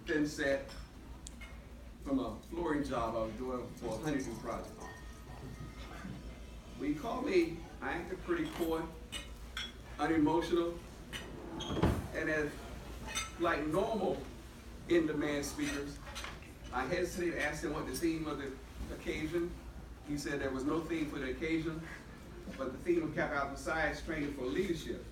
thin set from a flooring job I was doing for a honeydew project. When he called me, I acted pretty coy, unemotional, and as like normal in-demand speakers, I hesitated to ask him what the theme of the occasion. He said there was no theme for the occasion, but the theme of Kappa Science training for leadership.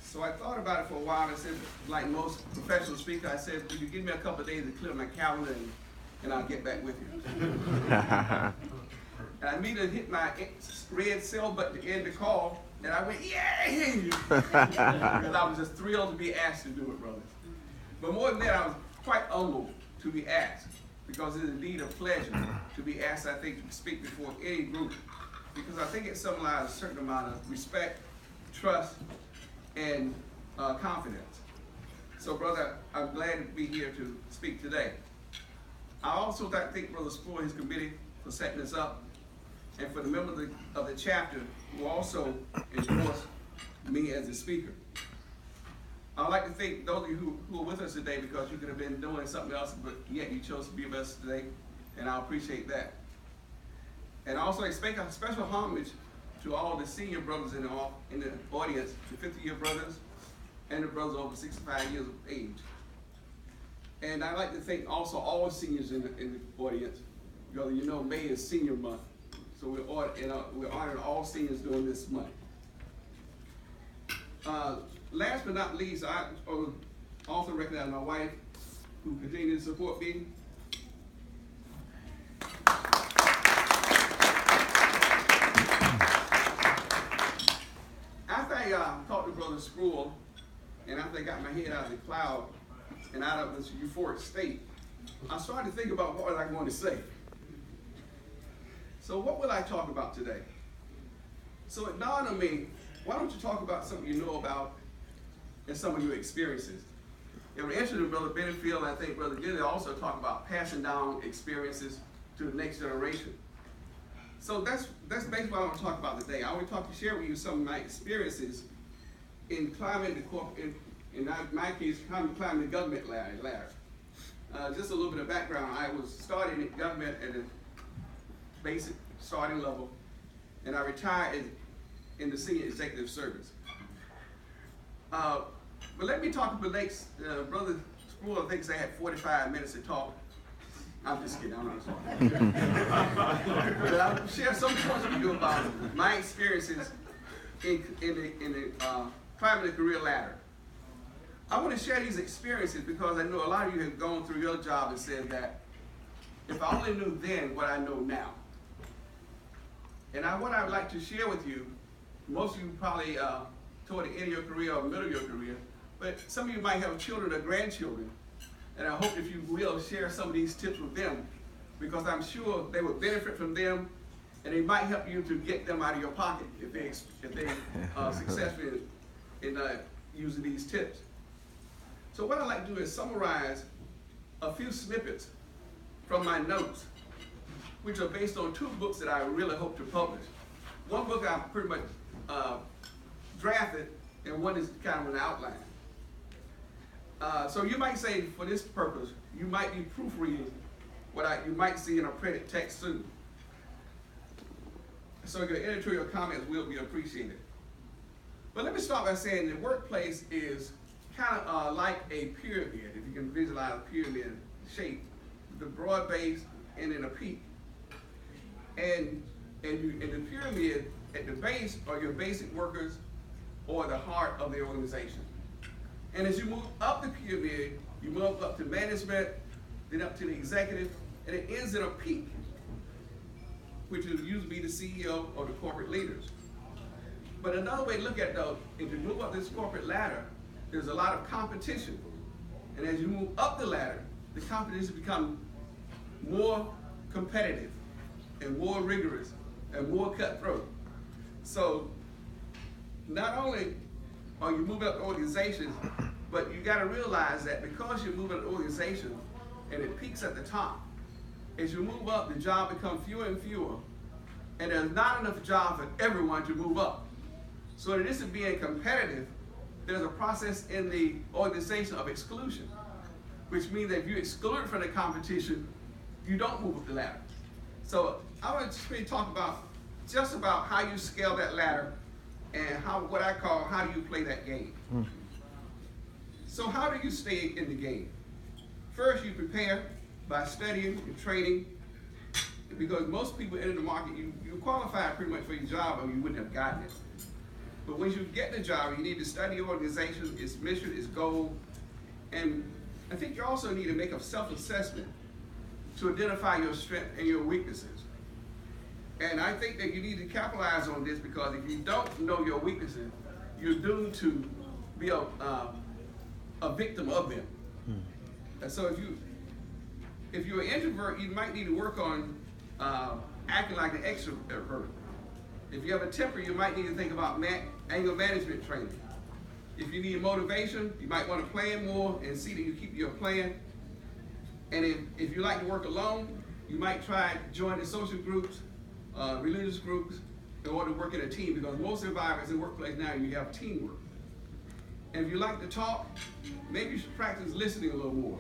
So I thought about it for a while, and I said, like most professional speakers, I said, will you give me a couple of days to clear my calendar and I'll get back with you. And I immediately hit my red cell button to end the call, and I went, yay! Because I was just thrilled to be asked to do it, brother. But more than that, I was quite humbled to be asked, because it is indeed a pleasure to be asked, I think, to speak before any group, because I think it symbolizes a certain amount of respect, trust, and confidence. So, brother, I'm glad to be here to speak today. I also thank Brother Spoor, his committee, for setting this up, and for the members of the chapter who also endorsed me as a speaker. I'd like to thank those of you who are with us today, because you could have been doing something else, but yet you chose to be with us today, and I appreciate that. And also expect a special homage to all the senior brothers in the audience, the 50-year brothers, and the brothers over 65 years of age. And I'd like to thank also all seniors in the audience, because you know May is Senior Month, so we're honoring all seniors during this month. Last but not least, I also recognize my wife, who continues to support me. After I talked to Brother Spruill, and after I got my head out of the cloud and out of this euphoric state, I started to think about what was I going to say. So what will I talk about today? So it dawned on me, why don't you talk about something you know about and some of your experiences? It was interesting, Brother Benefield, I think Brother Gilly also talked about passing down experiences to the next generation. So that's basically what I want to talk about today. I want to share with you some of my experiences in climbing the corporate, in my case, climbing the government ladder. Just a little bit of background. I was starting in government at a basic starting level, and I retired in the senior executive service. But let me talk about next. Brother Spruill thinks I had 45 minutes to talk. I'm just kidding, I'm not talking. But I'll share some points with you about my experiences in the climbing the career ladder. I want to share these experiences because I know a lot of you have gone through your job and said that if I only knew then what I know now. And what I would like to share with you, most of you probably toward the end of your career or middle of your career, but some of you might have children or grandchildren, and I hope if you will share some of these tips with them, because I'm sure they will benefit from them, and they might help you to get them out of your pocket if they are successful in using these tips. So what I'd like to do is summarize a few snippets from my notes, which are based on two books that I really hope to publish. One book I pretty much drafted, and one is kind of an outline. So you might say, for this purpose, you might be proofreading what you might see in a printed text soon. So your editorial comments will be appreciated. But let me start by saying the workplace is kind of like a pyramid, if you can visualize a pyramid shape, the broad base and then a peak. And in the pyramid, at the base are your basic workers or the heart of the organization. And as you move up the pyramid, you move up to management, then up to the executive, and it ends in a peak, which will usually be the CEO or the corporate leaders. But another way to look at it, though, if you move up this corporate ladder, there's a lot of competition. And as you move up the ladder, the competition becomes more competitive and more rigorous and more cutthroat. So not only are you moving up organizations, but you got to realize that because you're moving up the organization and it peaks at the top, as you move up, the job becomes fewer and fewer, and there's not enough job for everyone to move up. So in addition to being competitive, there's a process in the organization of exclusion. which means that if you're excluded from the competition, you don't move up the ladder. So I want to talk about just about how you scale that ladder and what I call how do you play that game. So how do you stay in the game? First, you prepare by studying and training, because most people enter the market, you qualify pretty much for your job or you wouldn't have gotten it. But when you get the job, you need to study your organization, its mission, its goal, and I think you also need to make a self-assessment to identify your strengths and your weaknesses. And I think that you need to capitalize on this, because if you don't know your weaknesses, you're doomed to be a victim of them. And so if you're an introvert, you might need to work on acting like an extrovert. If you have a temper, you might need to think about anger management training. If you need motivation, you might want to plan more and see that you keep your plan. And if you like to work alone, you might try join the social groups, religious groups, in order to work in a team, because most environments in the workplace now, you have teamwork. And if you like to talk, maybe you should practice listening a little more,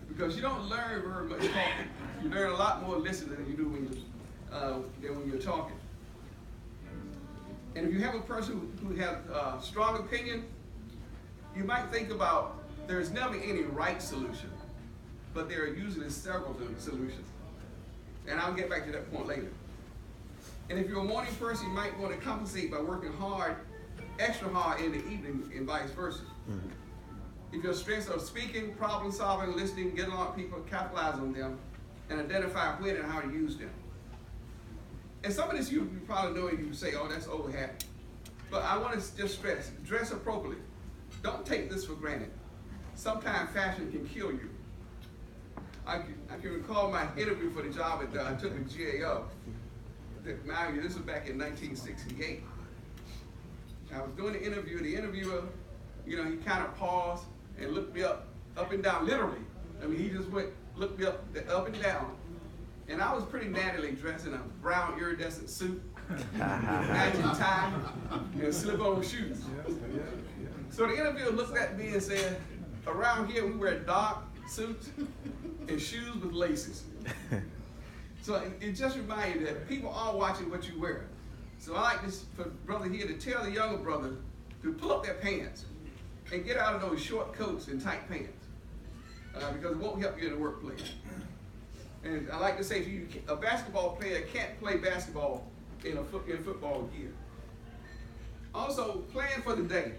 because you don't learn very much talking. You learn a lot more listening than you do when you're talking. And if you have a person who has a strong opinion, you might think about there's never any right solution, but there are usually several solutions. And I'll get back to that point later. And if you're a morning person, you might want to compensate by working hard, extra hard in the evening, and vice versa. If your strengths are speaking, problem solving, listening, getting along with people, capitalize on them, and identify when and how to use them. And some of this you probably know, and you say, oh, that's old hat. But I want to just stress, dress appropriately. Don't take this for granted. Sometimes fashion can kill you. I can recall my interview for the job I took at GAO. Mind you, this was back in 1968. I was doing the interview. The interviewer, he kind of paused and looked me up and down, literally. I mean, he just looked me up and down. And I was pretty nattily dressed in a brown iridescent suit, matching tie, and slip-on shoes. So the interviewer looked at me and said, around here we wear dark suits and shoes with laces. So it just reminds you that people are watching what you wear. So I like this for brother here to tell the younger brother to pull up their pants and get out of those short coats and tight pants, because it won't help you in the workplace. And I like to say, if a basketball player can't play basketball in football gear. Also, plan for the day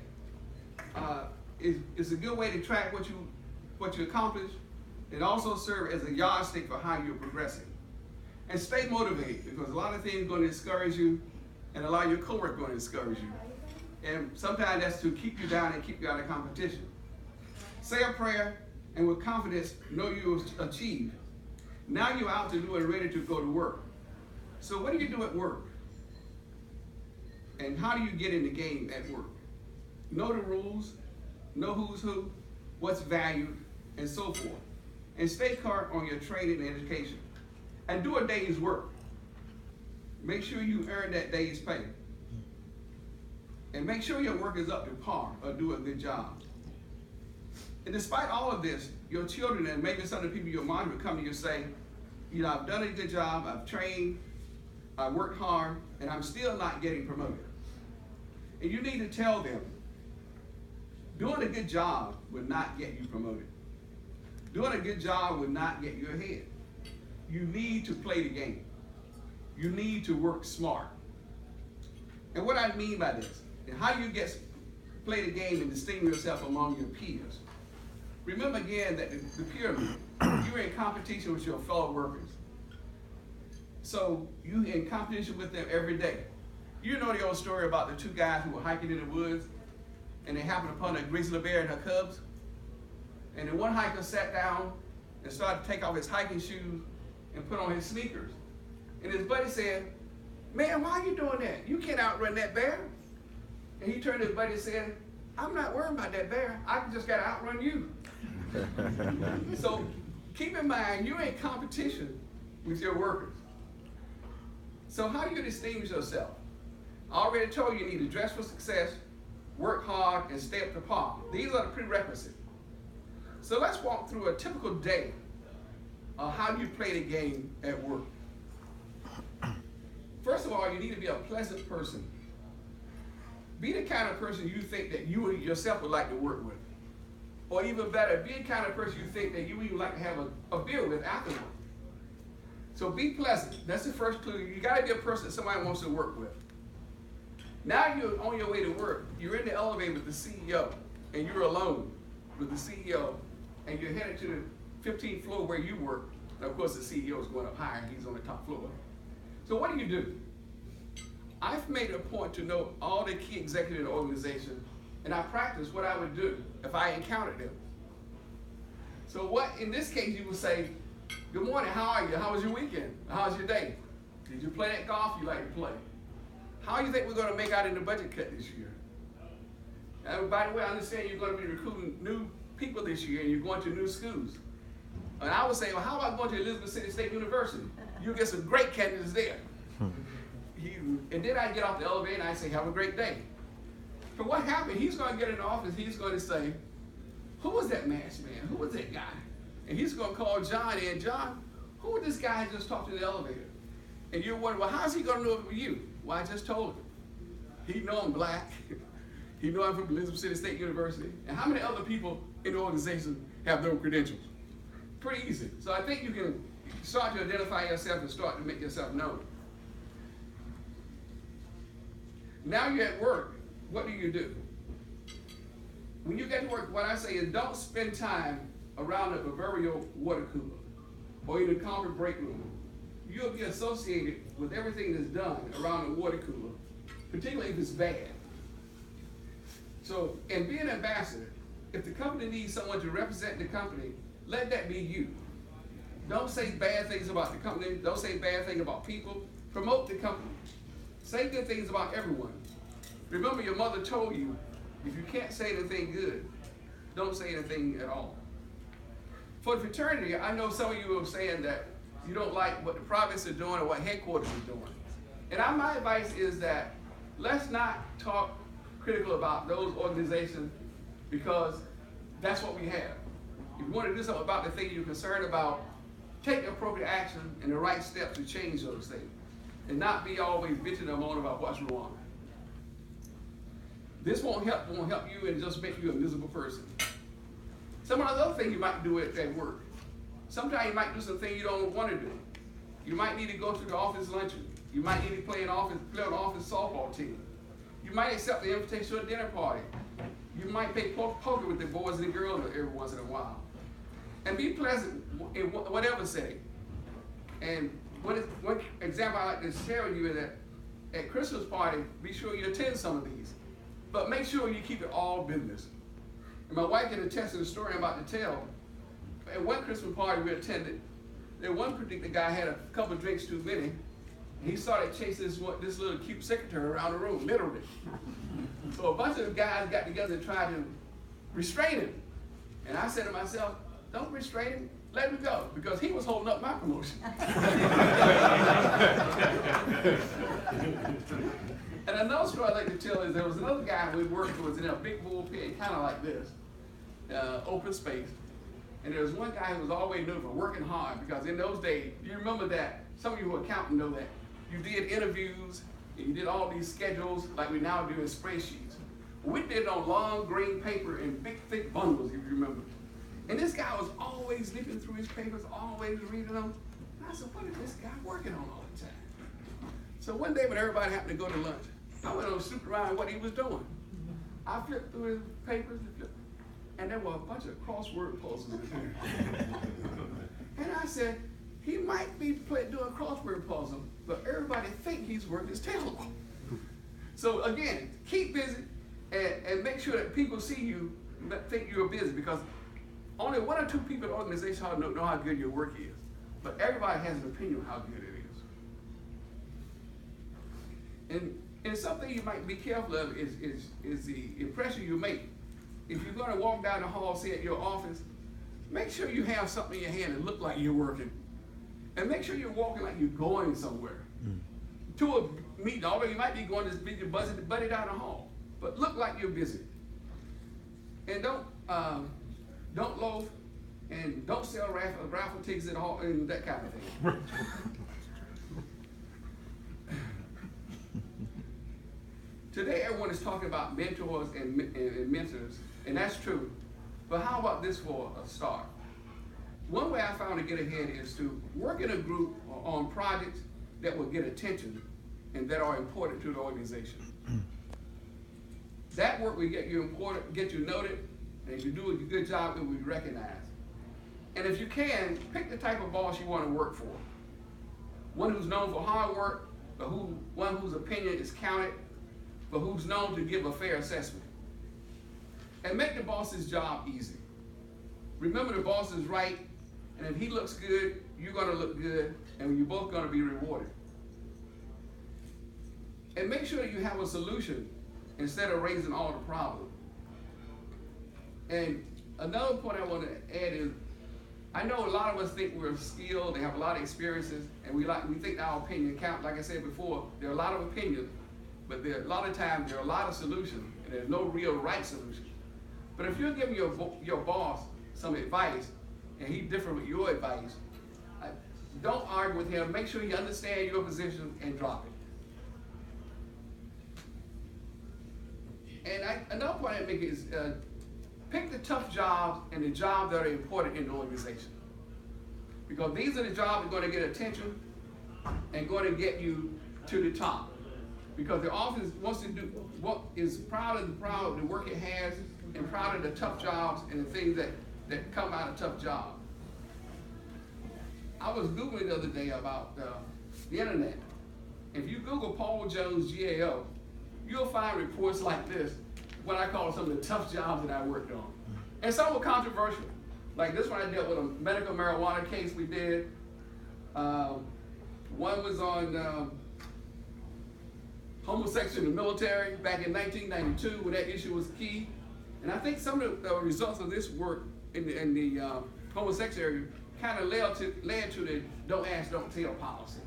is a good way to track what you accomplish. It also serves as a yardstick for how you're progressing. And stay motivated, because a lot of things are going to discourage you, and a lot of your coworkers are going to discourage you. And sometimes that's to keep you down and keep you out of competition. Say a prayer, and with confidence, know you will achieve. Now you're out to do it and ready to go to work. So what do you do at work? And how do you get in the game at work? Know the rules, know who's who, what's valued, and so forth. And stay current on your training and education. And do a day's work. Make sure you earn that day's pay. And make sure your work is up to par or do a good job. And despite all of this, your children and maybe some of the people you're monitoring come to you and say, I've done a good job, I've trained, I worked hard, and I'm still not getting promoted. And you need to tell them, doing a good job would not get you promoted. Doing a good job would not get you ahead. You need to play the game. You need to work smart. And what I mean by this, and how do you play the game and distinguish yourself among your peers? Remember again that the pyramid, you're in competition with your fellow workers. So you're in competition with them every day. You know the old story about the two guys who were hiking in the woods, and they happened upon a grizzly bear and her cubs. And then one hiker sat down and started to take off his hiking shoes and put on his sneakers. And his buddy said, man, why are you doing that? You can't outrun that bear. And he turned to his buddy and said, I'm not worried about that bear. I just got to outrun you. So keep in mind, you're in competition with your workers. So how do you distinguish yourself? I already told you need to dress for success, work hard, and stay up to par. These are the prerequisites. So let's walk through a typical day of how you play the game at work. First of all, you need to be a pleasant person. Be the kind of person you think that you yourself would like to work with. Or even better, be the kind of person you think that you would like to have a beer with afterward. So be pleasant. That's the first clue. You got to be a person that somebody wants to work with. Now you're on your way to work. You're in the elevator with the CEO, and you're alone with the CEO, and you're headed to the 15th floor where you work. And of course, the CEO is going up higher, and he's on the top floor. So what do? I've made a point to know all the key executives in the organization, and I practice what I would do if I encountered them. So what, in this case, you would say, good morning, how are you? How was your weekend? How was your day? Did you play that golf you like to play? How do you think we're going to make out in the budget cut this year? And by the way, I understand you're going to be recruiting new people this year, and you're going to new schools. And I would say, well, how about going to Elizabeth City State University? You'll get some great candidates there. And then I get off the elevator and I say, have a great day. But what happened? He's going to get in the office, he's going to say, who was that masked man? Who was that guy? And he's going to call John in. John, who was this guy who just talked in the elevator? And you're wondering, well, how's he going to know it was you? Well, I just told him. He know I'm black. He know I'm from Elizabeth City State University. And how many other people in the organization have those credentials? Pretty easy. So I think you can start to identify yourself and start to make yourself known. Now you're at work. What do? When you get to work, what I say is don't spend time around a proverbial water cooler or in the conference break room. You'll be associated with everything that's done around the water cooler, particularly if it's bad. So, and being an ambassador, if the company needs someone to represent the company, let that be you. Don't say bad things about the company. Don't say bad things about people. Promote the company. Say good things about everyone. Remember, your mother told you, if you can't say anything good, don't say anything at all. For the fraternity, I know some of you are saying that you don't like what the province is doing or what headquarters is doing. And my advice is that let's not talk critical about those organizations because that's what we have. If you want to do something about the thing you're concerned about, take the appropriate action and the right steps to change those things. And not be always bitching and moaning about what's wrong. This won't help you and just make you a miserable person. Some of the other things you might do at work. Sometimes you might do something you don't want to do. You might need to go to the office luncheon. You might need to play an office softball team. You might accept the invitation to a dinner party. You might play poker with the boys and the girls every once in a while. And be pleasant in whatever setting. And one example I like to share with you is that at Christmas party, be sure you attend some of these. But make sure you keep it all business. And my wife can attest to the story I'm about to tell. At one Christmas party we attended, there one particular guy had a couple of drinks too many. And he started chasing this little cute secretary around the room, literally. So a bunch of guys got together and tried to restrain him. And I said to myself, don't restrain him, let him go, because he was holding up my promotion. And another story I'd like to tell is there was another guy we worked with in a big bullpen, kind of like this, open space. And there was one guy who was always known for working hard, because in those days, you remember that, some of you who are accounting know that, you did interviews, and you did all these schedules like we now do in spreadsheets. We did it on long green paper in big thick bundles, if you remember. And this guy was always leafing through his papers, always reading them. And I said, what is this guy working on all the time? So one day when everybody happened to go to lunch, I went on snooping around what he was doing. I flipped through his papers, and there were a bunch of crossword puzzles in there. And I said, he might be doing crossword puzzle, but everybody think he's working his tail off. So again, keep busy and make sure that people see you think you're busy, because only one or two people in the organization know how good your work is. But everybody has an opinion of how good it is. And something you might be careful of is the impression you make. If you're going to walk down the hall, say at your office, make sure you have something in your hand that look like you're working. And make sure you're walking like you're going somewhere. To a meeting, although you might be going to meet your buddy down the hall, but look like you're busy. And don't loaf, and don't sell raffle tickets at all, and that kind of thing. Today, everyone is talking about mentors and mentors, and that's true. But how about this for a start? One way I found to get ahead is to work in a group on projects that will get attention and that are important to the organization. That work will get you important, get you noted, and if you do a good job, it will be recognized. And if you can, pick the type of boss you want to work for. One who's known for hard work, but one whose opinion is counted, but who's known to give a fair assessment. And make the boss's job easy. Remember, the boss is right, and if he looks good, you're going to look good, and you're both going to be rewarded. And make sure you have a solution instead of raising all the problems. And another point I want to add is, I know a lot of us think we're skilled and have a lot of experiences, and we think our opinion counts. Like I said before, there are a lot of opinions, but a lot of times there are a lot of solutions, and there's no real right solution. But if you're giving your boss some advice, and he's different with your advice, don't argue with him. Make sure you understand your position and drop it. And another point I make is pick the tough jobs and the jobs that are important in the organization. Because these are the jobs that are going to get attention and going to get you to the top. Because the office wants to do what is proud of the work it has and proud of the tough jobs and the things that come out of tough jobs. I was Googling the other day about the internet. If you Google Paul Jones GAO, you'll find reports like this, what I call some of the tough jobs that I worked on. And some were controversial. Like this one, I dealt with a medical marijuana case we did. One was on homosexuality in the military back in 1992 when that issue was key. And I think some of the results of this work in the homosexual area kind of led to the don't ask, don't tell policy.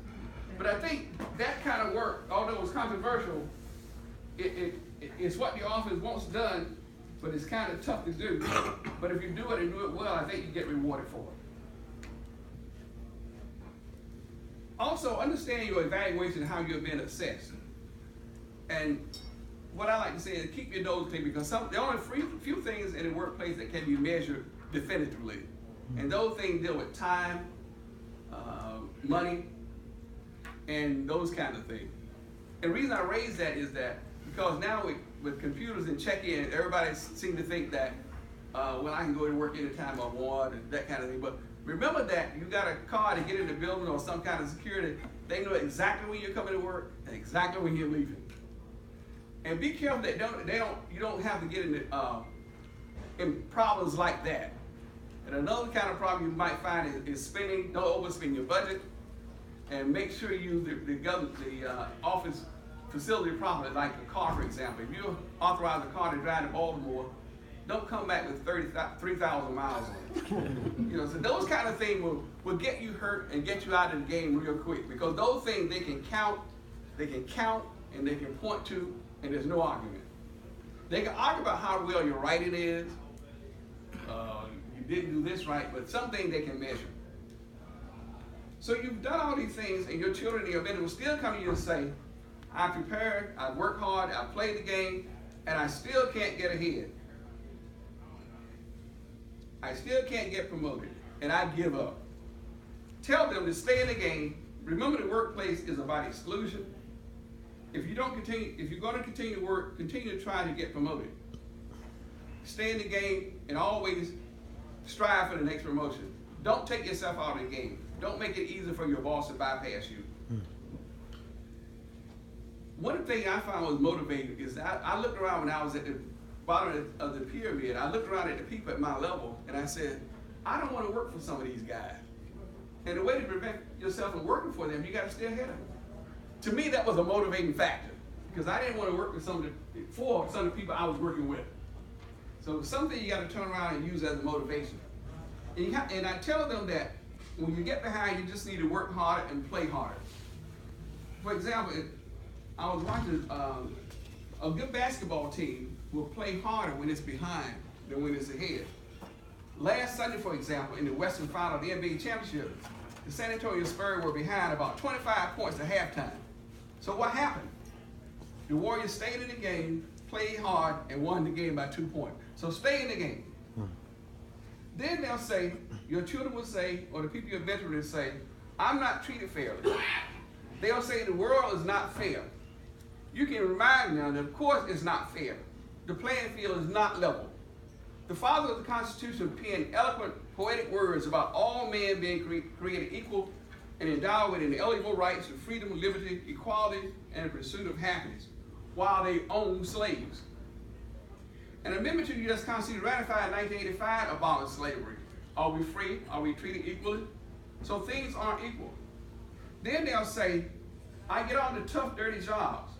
But I think that kind of work, although it was controversial, it's what the office wants done, but it's kind of tough to do. But if you do it and do it well, I think you get rewarded for it. Also, understand your evaluation and how you're being assessed. And what I like to say is keep your nose clean, because there are only few things in the workplace that can be measured definitively. And those things deal with time, money, and those kind of things. And the reason I raise that is that because now with computers and check-in, everybody seems to think that, well, I can go to work anytime I want and that kind of thing. But remember that you got a card to get in the building or some kind of security. They know exactly when you're coming to work and exactly when you're leaving. And be careful that you don't have to get in problems like that. And another kind of problem you might find is spending. Don't overspend your budget, and make sure you use the office facility properly, like a car, for example. If you authorize a car to drive to Baltimore, don't come back with 3,000 miles on it. So those kind of things will get you hurt and get you out of the game real quick, because those things they can count, and they can point to, and there's no argument. They can argue about how well your writing is. You didn't do this right, but something they can measure. So you've done all these things, and your children and your men will still come to you and say, I prepared, I worked hard, I played the game, and I still can't get ahead. I still can't get promoted, and I give up. Tell them to stay in the game. Remember, the workplace is about exclusion. If you're going to continue to work, continue to try to get promoted. Stay in the game and always strive for the next promotion. Don't take yourself out of the game. Don't make it easy for your boss to bypass you. One thing I found was motivating is I looked around when I was at the bottom of the pyramid. I looked around at the people at my level, and I said, I don't want to work for some of these guys. And the way to prevent yourself from working for them, you got to stay ahead of them. To me, that was a motivating factor, because I didn't want to work with some of the people I was working with. So something you got to turn around and use as a motivation. And I tell them that when you get behind, you just need to work harder and play harder. For example, I was watching a good basketball team will play harder when it's behind than when it's ahead. Last Sunday, for example, in the Western Final of the NBA Championship, the San Antonio Spurs were behind about 25 points at halftime. So what happened? The Warriors stayed in the game, played hard, and won the game by 2 points. So stay in the game. Then they'll say, your children will say, or the people you're mentoring will say, I'm not treated fairly. They'll say the world is not fair. You can remind them that of course it's not fair. The playing field is not level. The father of the Constitution penned eloquent, poetic words about all men being created equal and endowed with inalienable rights of freedom, liberty, equality, and the pursuit of happiness, while they owned slaves. An amendment to the U.S. Constitution ratified in 1985 abolished slavery. Are we free? Are we treated equally? So things aren't equal. Then they'll say, I get on the tough, dirty jobs.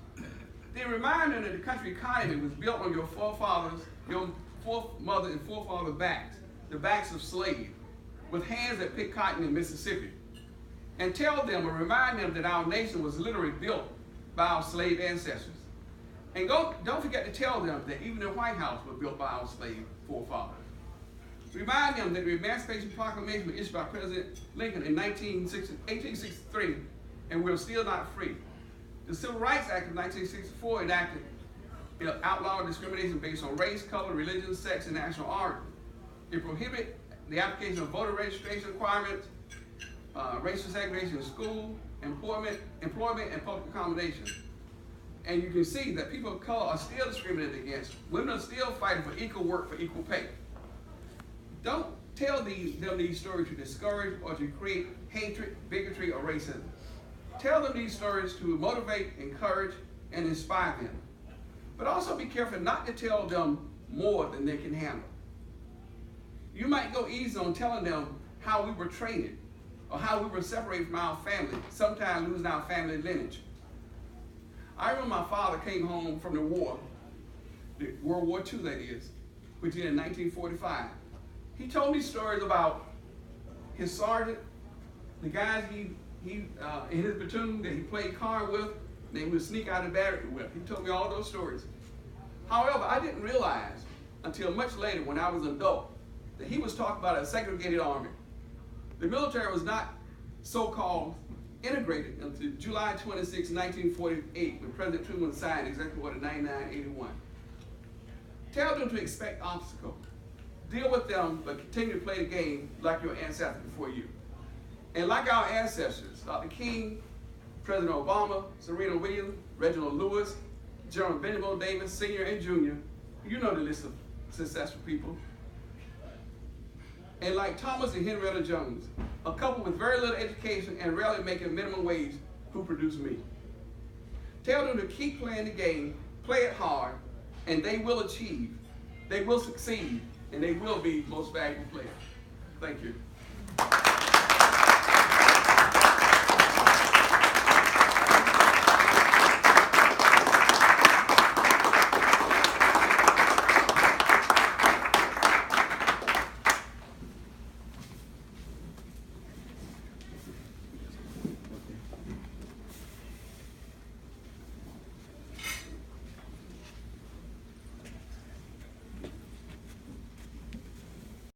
They remind them that the country economy was built on your forefathers, your forefathers and forefathers' backs, the backs of slaves, with hands that picked cotton in Mississippi. And tell them or remind them that our nation was literally built by our slave ancestors. And don't forget to tell them that even the White House was built by our slave forefathers. Remind them that the Emancipation Proclamation was issued by President Lincoln in 1863, and we're still not free. The Civil Rights Act of 1964 enacted outlawed discrimination based on race, color, religion, sex, and national origin. It prohibited the application of voter registration requirements, racial segregation in school, employment, and public accommodation. And you can see that people of color are still discriminated against. Women are still fighting for equal work for equal pay. Don't tell them these stories to discourage or to create hatred, bigotry, or racism. Tell them these stories to motivate, encourage, and inspire them. But also be careful not to tell them more than they can handle. You might go easy on telling them how we were traded or how we were separated from our family, sometimes losing our family lineage. I remember my father came home from the war, World War II that is, which ended in 1945. He told me stories about his sergeant, the guys he in his platoon that he played card with, they would sneak out of the barrack with. He told me all those stories. However, I didn't realize until much later when I was an adult that he was talking about a segregated army. The military was not so-called integrated until July 26, 1948, when President Truman signed Executive Order 9981. Tell them to expect obstacles. Deal with them, but continue to play the game like your ancestors before you. And like our ancestors, Dr. King, President Obama, Serena Williams, Reginald Lewis, General Benjamin Davis, Sr. and Jr., you know the list of successful people. And like Thomas and Henrietta Jones, a couple with very little education and rarely making minimum wage who produced me. Tell them to keep playing the game, play it hard, and they will achieve, they will succeed, and they will be most valuable players. Thank you.